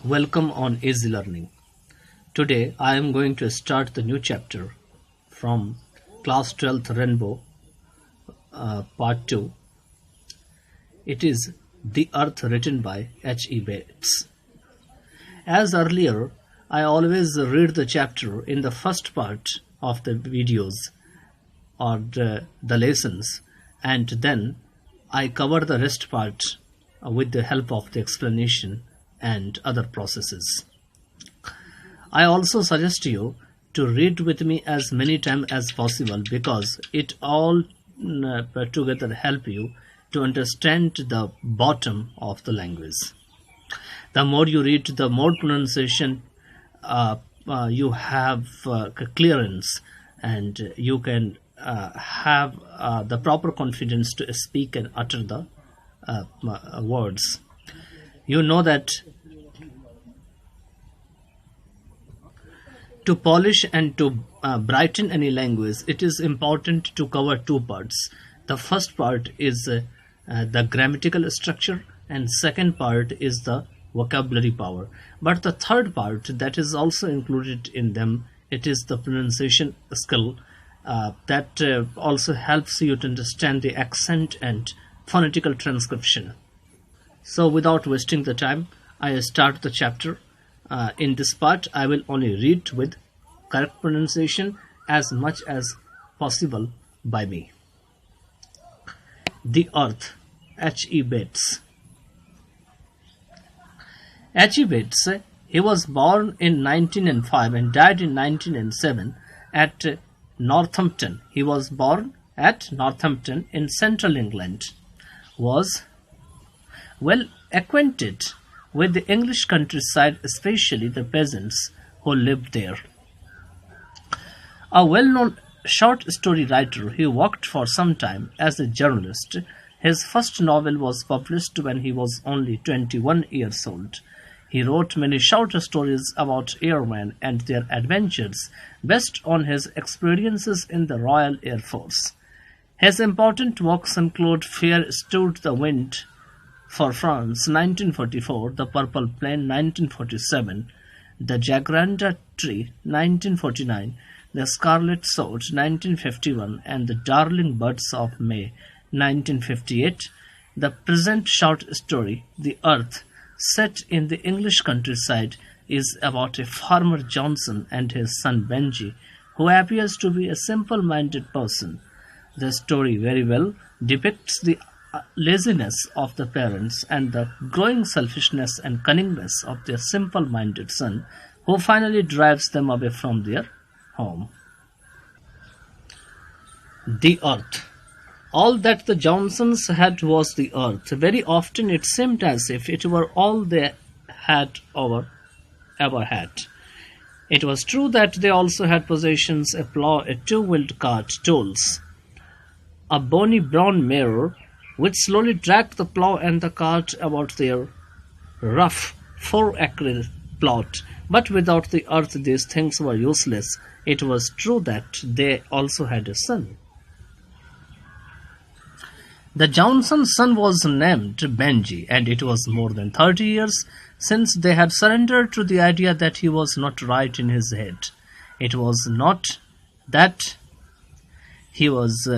Welcome on Easy Learning. Today I am going to start the new chapter from Class 12th Rainbow Part 2. It is The Earth, written by H.E Bates. As earlier, I always read the chapter in the first part of the videos or the lessons, and then I cover the rest part with the help of the explanation and other processes. I also suggest you to read with me as many times as possible because it all together help you to understand the bottom of the language. The more you read, the more pronunciation you have clearance, and you can have the proper confidence to speak and utter the words. You know that to polish and to brighten any language, it is important to cover two parts. The first part is the grammatical structure, and second part is the vocabulary power. But the third part that is also included in them, it is the pronunciation skill that also helps you to understand the accent and phonetical transcription. So without wasting the time, I start the chapter. In this part, I will only read with correct pronunciation as much as possible by me. The Earth, H.E Bates. H.E Bates, he was born in 1905 and died in 1907 at Northampton. He was born at Northampton in central England. Was well acquainted with the English countryside, especially the peasants who lived there. A well-known short story writer, he worked for some time as a journalist. His first novel was published when he was only 21 years old. He wrote many short stories about airmen and their adventures based on his experiences in the Royal Air Force. His important works include Fear Stood the Wind for France, 1944, The Purple Plain, 1947, The Jacaranda Tree, 1949, The Scarlet Sword, 1951, and The Darling Birds of May, 1958. The present short story, The Earth, set in the English countryside, is about a farmer Johnson and his son Benji, who appears to be a simple-minded person. The story very well depicts the laziness of the parents and the growing selfishness and cunningness of their simple-minded son, who finally drives them away from their home. The Earth. All that the Johnsons had was the earth. Very often it seemed as if it were all they had ever had. It was true that they also had possessions, a plough, a two-wheeled cart, tools, a bony brown mare, which slowly dragged the plough and the cart about their rough 4-acre plot. But without the earth these things were useless. It was true that they also had a son. The Johnson's son was named Benji, and it was more than 30 years since they had surrendered to the idea that he was not right in his head. It was not that he was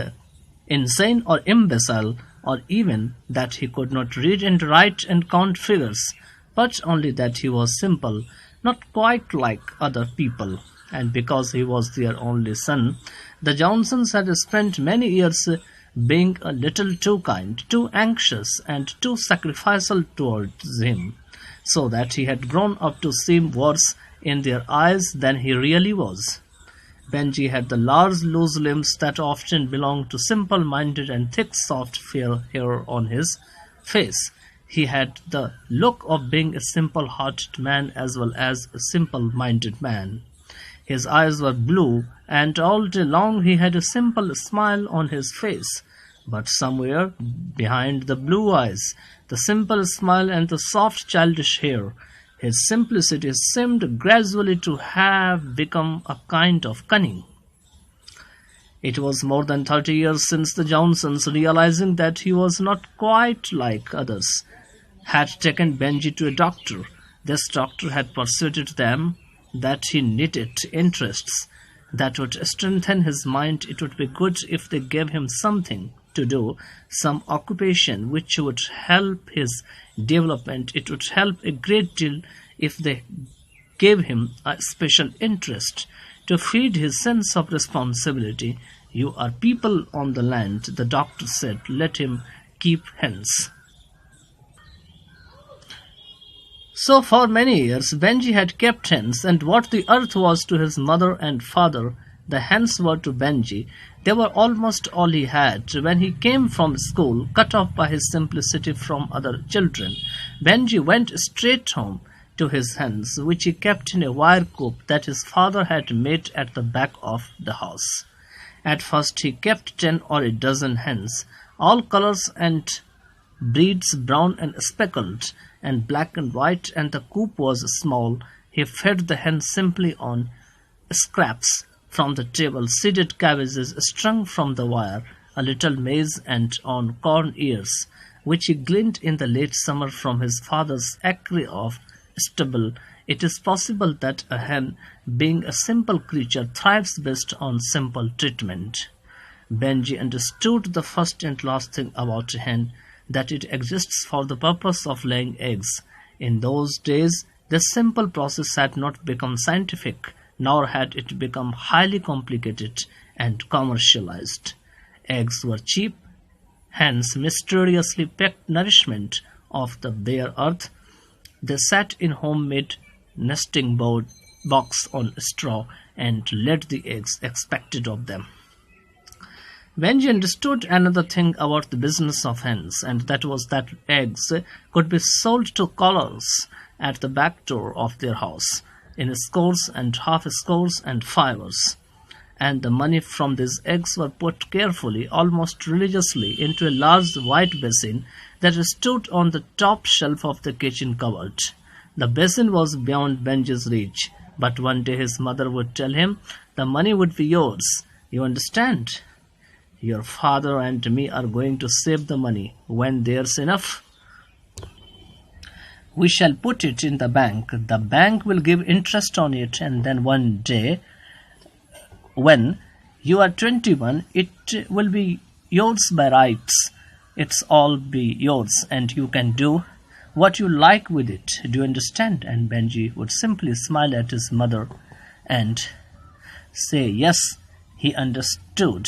insane or imbecile, or even that he could not read and write and count figures, but only that he was simple, not quite like other people. And because he was their only son, the Johnsons had spent many years being a little too kind, too anxious, and too sacrificial towards him, so that he had grown up to seem worse in their eyes than he really was. Benji had the large, loose limbs that often belong to simple-minded and thick, soft, fair hair on his face. He had the look of being a simple-hearted man as well as a simple-minded man. His eyes were blue, and all day long he had a simple smile on his face. But somewhere behind the blue eyes, the simple smile and the soft childish hair, his simplicity seemed gradually to have become a kind of cunning. It was more than 30 years since the Johnsons, realizing that he was not quite like others, had taken Benji to a doctor This doctor had persuaded them that he needed interests that would strengthen his mind. It would be good if they gave him something to do, some occupation which would help his development. It would help a great deal if they gave him a special interest to feed his sense of responsibility. You are people on the land, the doctor said. Let him keep hens. So for many years Benji had kept hens, and what the earth was to his mother and father, the hens were to Benji. They were almost all he had. When he came from school, cut off by his simplicity from other children, Benji went straight home to his hens, which he kept in a wire coop that his father had made at the back of the house. At first he kept 10 or a dozen hens, all colors and breeds, brown and speckled, and black and white, and the coop was small. He fed the hens simply on scraps from the table, seeded cabbages strung from the wire, a little maize, and on corn ears, which he gleaned in the late summer from his father's acre of stubble. It is possible that a hen, being a simple creature, thrives best on simple treatment. Benji understood the first and last thing about a hen, that it exists for the purpose of laying eggs. In those days, this simple process had not become scientific, nor had it become highly complicated and commercialized. Eggs were cheap, hens mysteriously packed nourishment of the bare earth. They sat in homemade nesting box on straw and laid the eggs expected of them. Benji understood another thing about the business of hens, and that was that eggs could be sold to callers at the back door of their house, in scores and half scores and fivers, and the money from these eggs were put carefully, almost religiously, into a large white basin that stood on the top shelf of the kitchen cupboard. The basin was beyond Benji's reach, but one day his mother would tell him, "The money would be yours. You understand? Your father and me are going to save the money. When there's enough, we shall put it in the bank. The bank will give interest on it, and then one day, when you are 21, it will be yours by rights. It's all be yours, and you can do what you like with it. Do you understand?" And Benji would simply smile at his mother and say yes, he understood.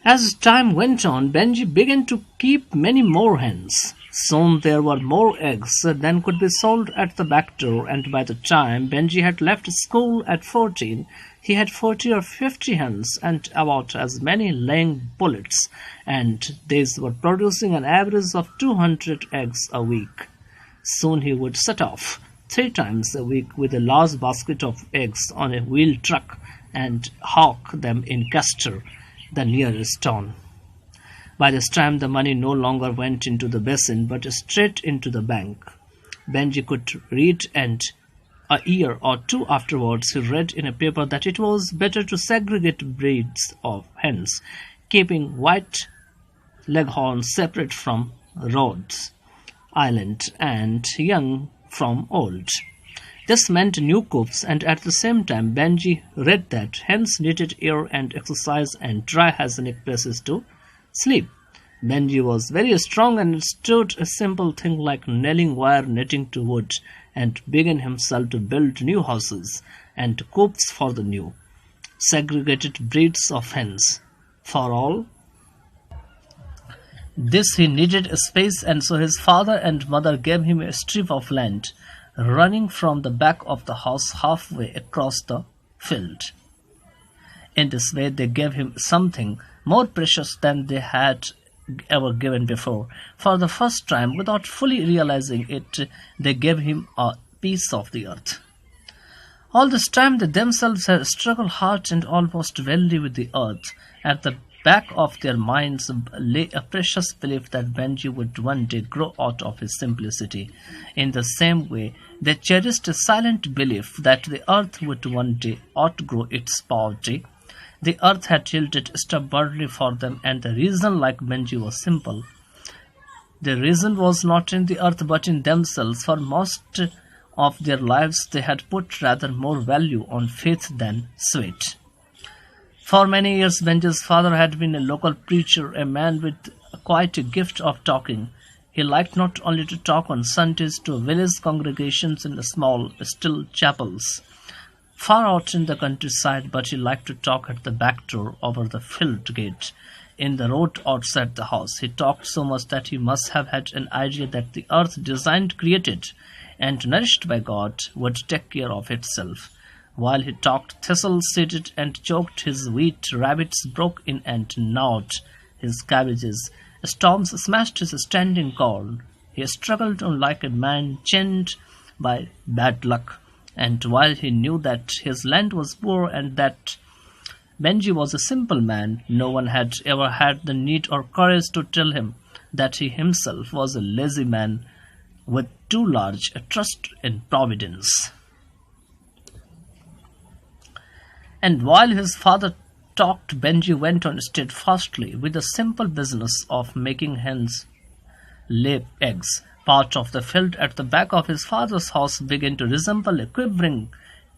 As time went on, Benji began to keep many more hens. Soon there were more eggs than could be sold at the back door, and by the time Benji had left school at 14, he had 40 or 50 hens and about as many laying pullets, and these were producing an average of 200 eggs a week. Soon he would set off 3 times a week with a large basket of eggs on a wheel truck and hawk them in Castor, the nearest town. By this time the money no longer went into the basin but straight into the bank. Benji could read, and a year or 2 afterwards he read in a paper that it was better to segregate breeds of hens, keeping white leghorns separate from Rhodes Island and young from old. This meant new coops, and at the same time Benji read that hens needed air and exercise and dry hygienic places to sleep. Benji was very strong and understood a simple thing like nailing wire netting to wood, and began himself to build new houses and coops for the new segregated breeds of hens. For all this he needed a space, and so his father and mother gave him a strip of land running from the back of the house halfway across the field. In this way they gave him something more precious than they had ever given before. For the first time, without fully realizing it, they gave him a piece of the earth. All this time they themselves had struggled hard and almost wildly with the earth. At the back of their minds lay a precious belief that Benji would one day grow out of his simplicity. In the same way, they cherished a silent belief that the earth would one day outgrow its poverty. The earth had yielded stubbornly for them, and the reason, like Benji, was simple. The reason was not in the earth but in themselves. For most of their lives they had put rather more value on faith than sweat. For many years Benji's father had been a local preacher, a man with quite a gift of talking. He liked not only to talk on Sundays to village congregations in the small, still chapels far out in the countryside, but he liked to talk at the back door over the field gate in the road outside the house. He talked so much that he must have had an idea that the earth, designed, created, and nourished by God, would take care of itself. While he talked, thistles seeded and choked his wheat, rabbits broke in and gnawed his cabbages, storms smashed his standing corn. He struggled on like a man chained by bad luck. And while he knew that his land was poor and that Benji was a simple man, no one had ever had the need or courage to tell him that he himself was a lazy man with too large a trust in providence. And while his father talked, Benji went on steadfastly with the simple business of making hens lay eggs. Part of the field at the back of his father's house began to resemble a quivering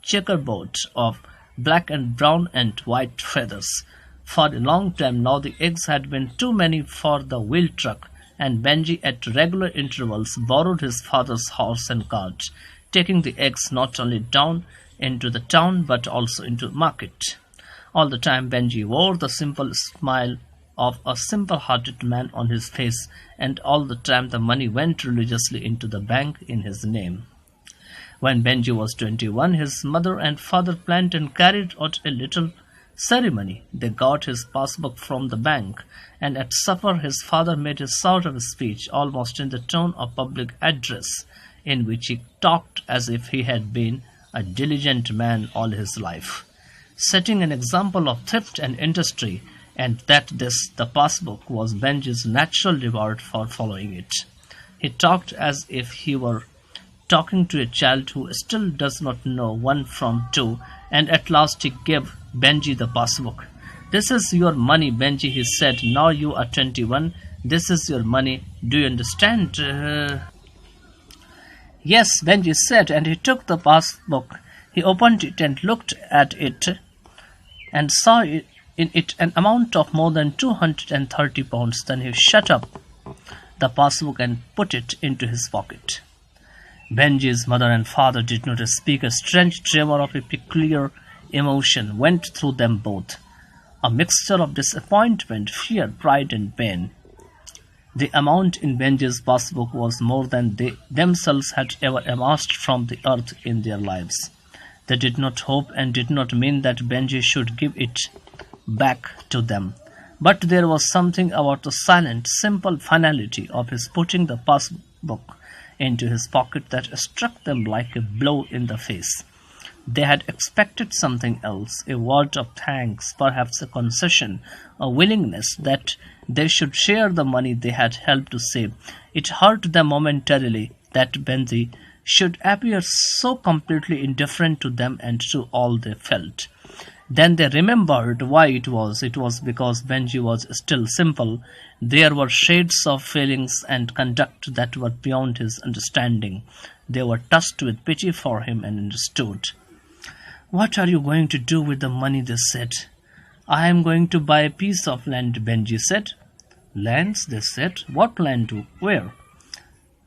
checkerboard of black and brown and white feathers. For a long time now the eggs had been too many for the wheel truck, and Benji at regular intervals borrowed his father's horse and cart, taking the eggs not only down into the town but also into market. All the time Benji wore the simple smile of a simple-hearted man on his face, and all the time the money went religiously into the bank in his name. When Benji was 21, his mother and father planned and carried out a little ceremony. They got his passbook from the bank, and at supper his father made a sort of speech, almost in the tone of public address, in which he talked as if he had been a diligent man all his life, setting an example of thrift and industry, and that this, the passbook, was Benji's natural reward for following it. He talked as if he were talking to a child who still does not know one from two, and at last he gave Benji the passbook. "This is your money, Benji," he said. "Now you are 21. This is your money. Do you understand?" "Yes," Benji said, and he took the passbook. He opened it and looked at it and saw in it an amount of more than 230 pounds. Then he shut up the passbook and put it into his pocket. Benji's mother and father did not speak. A strange tremor of a peculiar emotion went through them both, a mixture of disappointment, fear, pride, and pain. The amount in Benji's passbook was more than they themselves had ever amassed from the earth in their lives. They did not hope and did not mean that Benji should give it back to them. But there was something about the silent, simple finality of his putting the passbook into his pocket that struck them like a blow in the face. They had expected something else, a word of thanks, perhaps a concession, a willingness that they should share the money they had helped to save. It hurt them momentarily that Benji should appear so completely indifferent to them and to all they felt. Then they remembered why it was. It was because Benji was still simple. There were shades of feelings and conduct that were beyond his understanding. They were touched with pity for him and understood. "What are you going to do with the money?" they said. "I am going to buy a piece of land," Benji said. "Lands?" they said. "What land? Where?"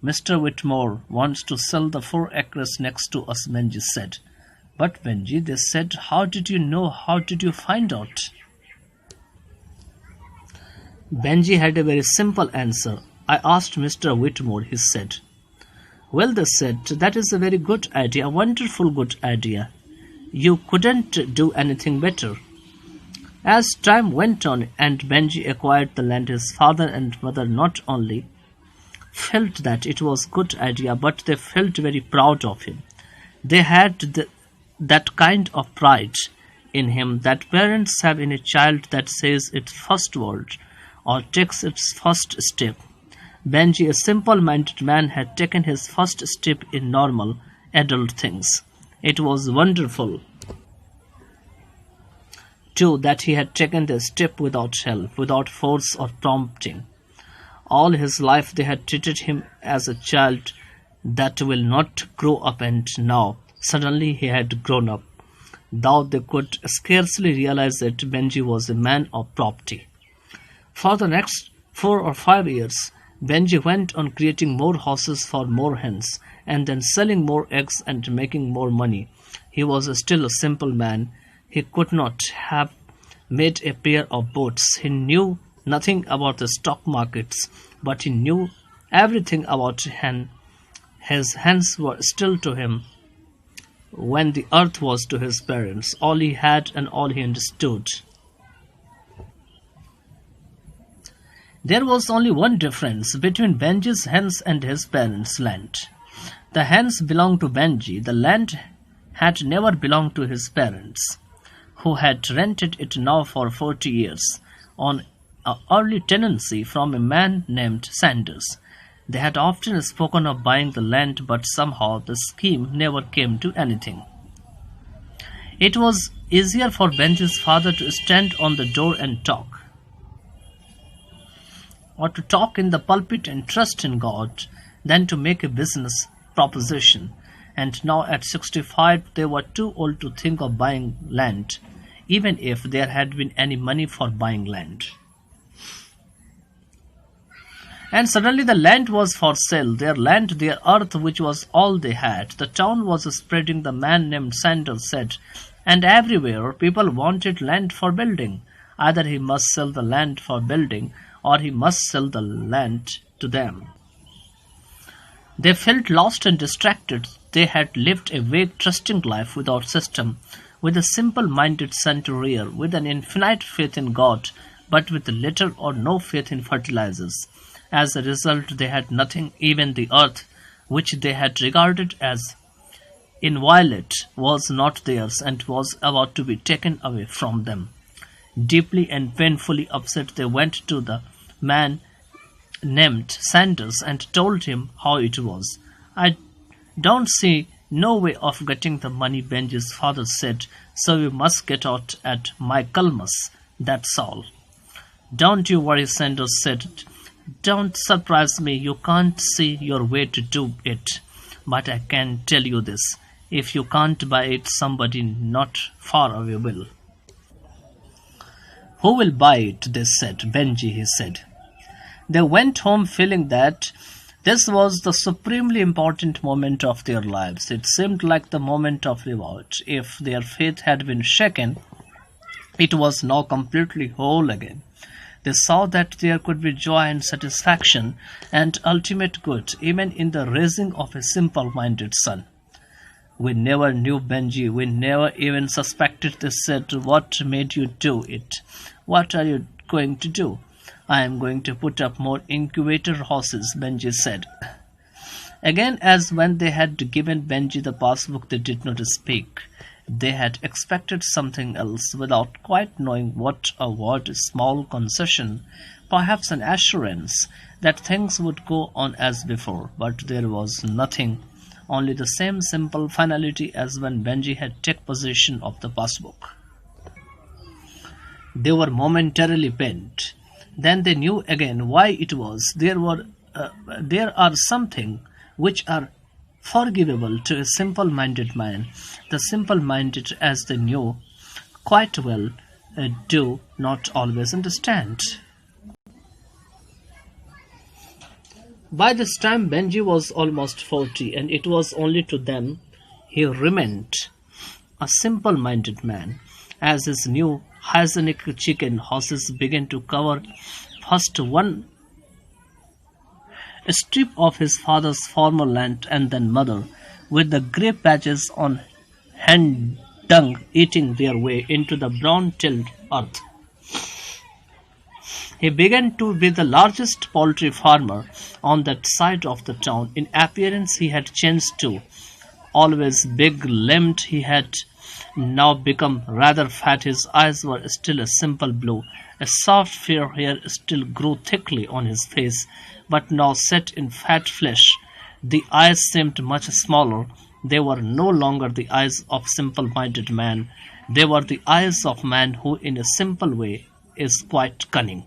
"Mr. Whitmore wants to sell the 4 acres next to us," Benji said. "But Benji," they said, "how did you know? How did you find out?" Benji had a very simple answer. "I asked Mr. Whitmore," he said. "Well," they said, "that is a very good idea, a wonderful good idea. You couldn't do anything better." As time went on and Benji acquired the land, his father and mother not only felt that it was a good idea, but they felt very proud of him. They had that kind of pride in him that parents have in a child that says its first word or takes its first step. Benji, a simple-minded man, had taken his first step in normal adult things. It was wonderful, too, that he had taken the step without help, without force or prompting. All his life they had treated him as a child that will not grow up, and now suddenly he had grown up. Though they could scarcely realize that Benji was a man of property. For the next 4 or 5 years, Benji went on creating more horses for more hens, and then selling more eggs and making more money. He was still a simple man. He could not have made a pair of boots. He knew nothing about the stock markets, but he knew everything about hen. His hens were still to him when the earth was to his parents, all he had and all he understood. There was only one difference between Benji's hens and his parents' land. The hens belonged to Benji. The land had never belonged to his parents, who had rented it now for 40 years on an early tenancy from a man named Sanders. They had often spoken of buying the land, but somehow the scheme never came to anything. It was easier for Benji's father to stand on the door and talk, or to talk in the pulpit and trust in God, than to make a business proposition. And now at 65 they were too old to think of buying land, even if there had been any money for buying land. And suddenly the land was for sale, their land, their earth, which was all they had. The town was spreading, the man named Sanders said, and everywhere people wanted land for building. Either he must sell the land for building, or he must sell the land to them. They felt lost and distracted. They had lived a vague, trusting life without system, with a simple-minded son to rear, with an infinite faith in God, but with little or no faith in fertilizers. As a result, they had nothing. Even the earth, which they had regarded as inviolate, was not theirs and was about to be taken away from them. Deeply and painfully upset, they went to the man named Sanders and told him how it was. "I don't see no way of getting the money," Benji's father said, "so we must get out at Michaelmas, that's all." "Don't you worry," Sanders said. "Don't surprise me. You can't see your way to do it. But I can tell you this. If you can't buy it, somebody not far away will." "Who will buy it?" they said. "Benji," he said. They went home feeling that this was the supremely important moment of their lives. It seemed like the moment of revolt. If their faith had been shaken, it was now completely whole again. They saw that there could be joy and satisfaction and ultimate good even in the raising of a simple-minded son. "We never knew Benji. We never even suspected," they said. "What made you do it? What are you going to do?" "I am going to put up more incubator horses," Benji said. Again, as when they had given Benji the passbook, they did not speak. They had expected something else, without quite knowing what. A word, a small concession, perhaps an assurance that things would go on as before. But there was nothing, only the same simple finality as when Benji had taken possession of the passbook. They were momentarily pained. Then they knew again why it was. There are something which are forgivable to a simple-minded man. The simple-minded, as they knew quite well, do not always understand. By this time Benji was almost 40, and it was only to them he remained a simple-minded man. As his new hygienic chicken horses began to cover first one strip of his father's former land and then mother, with the grey patches on hen dung eating their way into the brown-tilled earth. He began to be the largest poultry farmer on that side of the town. In appearance he had changed too. Always big-limbed, he had now become rather fat. His eyes were still a simple blue. A soft fair hair still grew thickly on his face, but now set in fat flesh. The eyes seemed much smaller. They were no longer the eyes of simple-minded man. They were the eyes of man who in a simple way is quite cunning.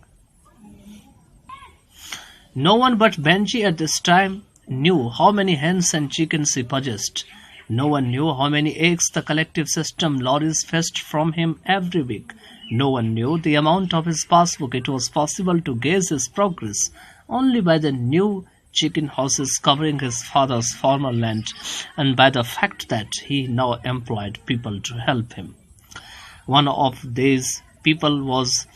No one but Benji at this time knew how many hens and chickens he possessed. No one knew how many eggs the collective system lorries fetched from him every week. No one knew the amount of his passbook. It was possible to gauge his progress only by the new chicken houses covering his father's former land and by the fact that he now employed people to help him. One of these people was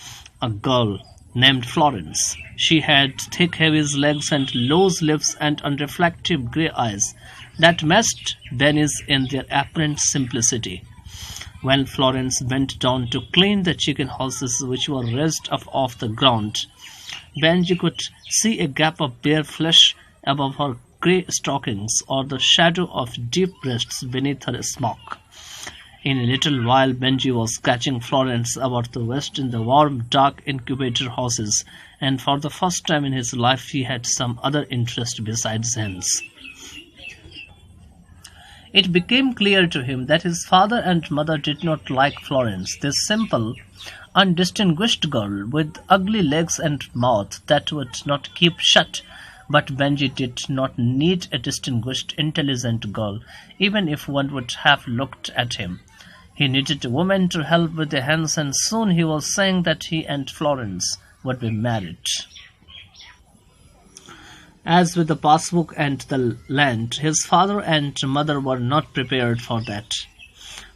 a girl named Florence. She had thick, heavy legs and loose lips and unreflective grey eyes that matched Benny's in their apparent simplicity. When Florence bent down to clean the chicken houses which were raised up off the ground, Benji could see a gap of bare flesh above her grey stockings or the shadow of deep breasts beneath her smock. In a little while, Benji was catching Florence about the waist in the warm, dark incubator houses, and for the first time in his life he had some other interest besides hens. It became clear to him that his father and mother did not like Florence, this simple, undistinguished girl with ugly legs and mouth that would not keep shut. But Benji did not need a distinguished, intelligent girl, even if one would have looked at him. He needed a woman to help with the hens, and soon he was saying that he and Florence would be married. As with the passbook and the land, his father and mother were not prepared for that.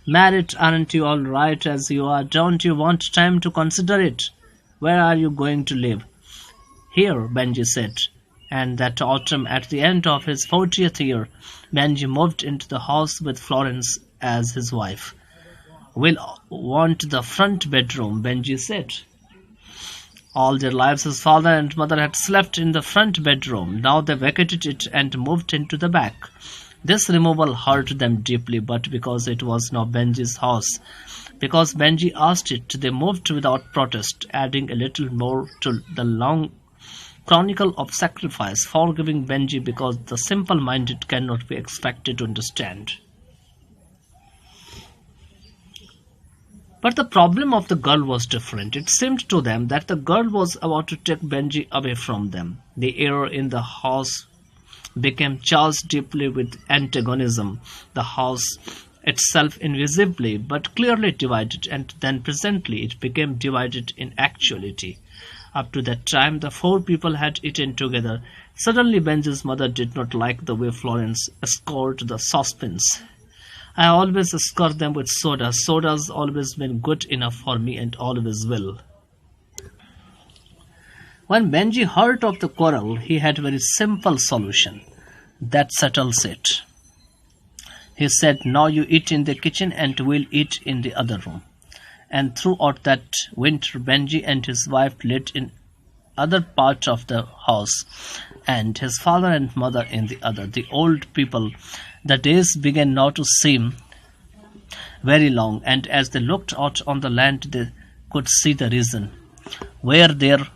"Married, aren't you all right as you are? Don't you want time to consider it? Where are you going to live?" "Here," Benji said. And that autumn, at the end of his 40th year, Benji moved into the house with Florence as his wife. "We'll want the front bedroom," Benji said. All their lives his father and mother had slept in the front bedroom. Now they vacated it and moved into the back. This removal hurt them deeply, but because it was now Benji's house, because Benji asked it, they moved without protest, adding a little more to the long chronicle of sacrifice, forgiving Benji because the simple-minded cannot be expected to understand. But the problem of the girl was different. It seemed to them that the girl was about to take Benji away from them. The air in the house became charged deeply with antagonism. The house itself invisibly but clearly divided, and then presently it became divided in actuality. Up to that time, the four people had eaten together. Suddenly, Benji's mother did not like the way Florence scored the saucepans. "I always score them with soda. Soda's always been good enough for me and always will." When Benji heard of the quarrel, he had a very simple solution. "That settles it." He said, "Now you eat in the kitchen and we'll eat in the other room." And throughout that winter, Benji and his wife lived in other part of the house, and his father and mother in the other. The old people, the days began now to seem very long, and as they looked out on the land, they could see the reason. Where there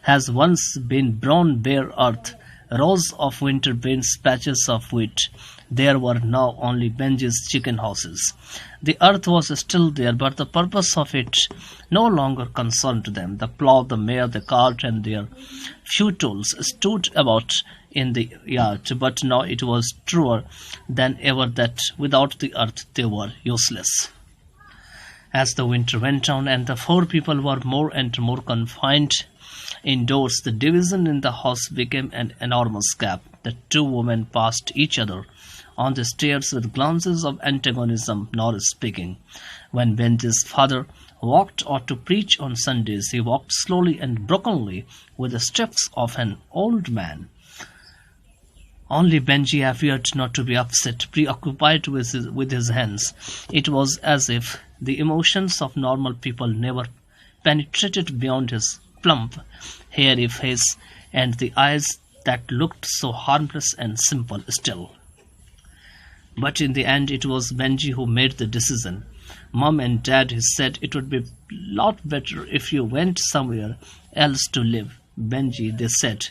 has once been brown bare earth, rows of winter beans, patches of wheat, there were now only Benji's chicken houses. The earth was still there, but the purpose of it no longer concerned them. The plough, the mare, the cart, and their few tools stood about in the yard, but now it was truer than ever that without the earth they were useless. As the winter went on and the four people were more and more confined indoors, the division in the house became an enormous gap. The two women passed each other on the stairs with glances of antagonism, nor speaking. When Benji's father walked out to preach on Sundays, he walked slowly and brokenly with the steps of an old man. Only Benji appeared not to be upset, preoccupied with his hands. It was as if the emotions of normal people never penetrated beyond his plump, hairy face and the eyes that looked so harmless and simple still. But in the end, it was Benji who made the decision. "Mom and Dad," he said, "it would be a lot better if you went somewhere else to live." "Benji," they said.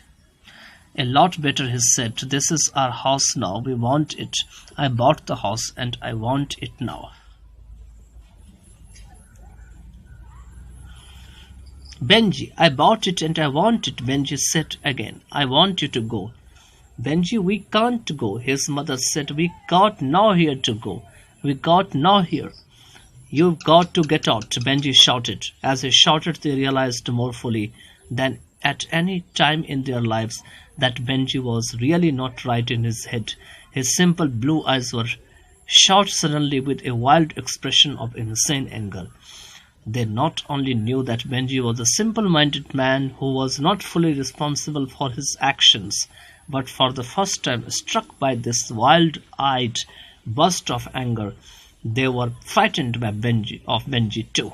"A lot better," he said. "This is our house now. We want it. I bought the house and I want it now." Benji, I bought it and I want it, Benji said again. I want you to go. Benji, we can't go, his mother said. We got no here to go. We got no here. You've got to get out, Benji shouted. As he shouted, they realized more fully than at any time in their lives that Benji was really not right in his head. His simple blue eyes were shot suddenly with a wild expression of insane anger. They not only knew that Benji was a simple-minded man who was not fully responsible for his actions, but for the first time, struck by this wild-eyed burst of anger, they were frightened by Benji too.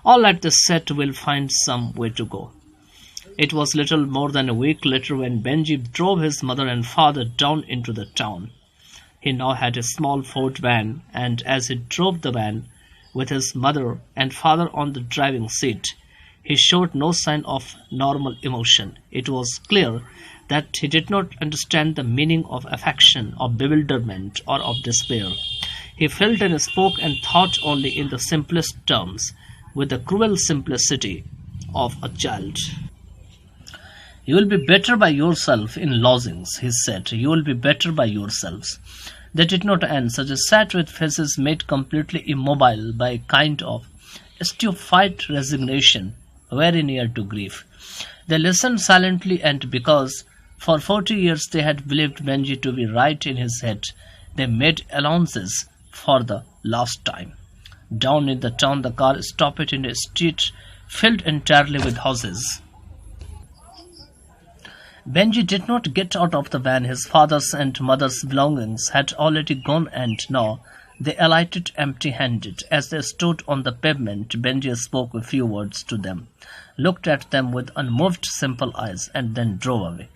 All right, they said, we'll find some way to go. It was little more than a week later when Benji drove his mother and father down into the town. He now had a small Ford van, and as he drove the van, with his mother and father on the driving seat, he showed no sign of normal emotion. It was clear that he did not understand the meaning of affection, of bewilderment, or of despair. He felt and spoke and thought only in the simplest terms, with the cruel simplicity of a child. You will be better by yourself in lodgings, he said. You will be better by yourselves. They did not answer. They sat with faces made completely immobile by a kind of stupefied resignation, very near to grief. They listened silently, and because for 40 years they had believed Benji to be right in his head, they made allowances for the last time. Down in the town, the car stopped in a street filled entirely with houses. Benji did not get out of the van. His father's and mother's belongings had already gone, and now they alighted empty-handed. As they stood on the pavement, Benji spoke a few words to them, looked at them with unmoved, simple eyes, and then drove away.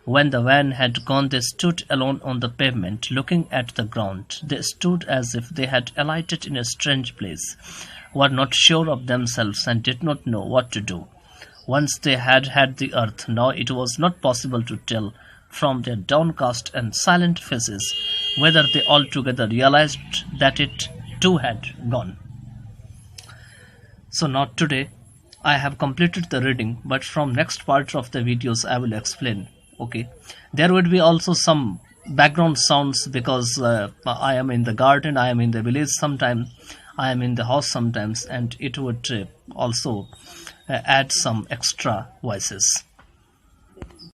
When the van had gone, they stood alone on the pavement, looking at the ground. They stood as if they had alighted in a strange place, were not sure of themselves, and did not know what to do. Once they had had the earth, now it was not possible to tell from their downcast and silent faces whether they altogether realized that it too had gone. So not today. I have completed the reading, but from next part of the videos I will explain. Okay, there would be also some background sounds because I am in the garden, I am in the village sometimes, I am in the house sometimes, and it would also add some extra voices.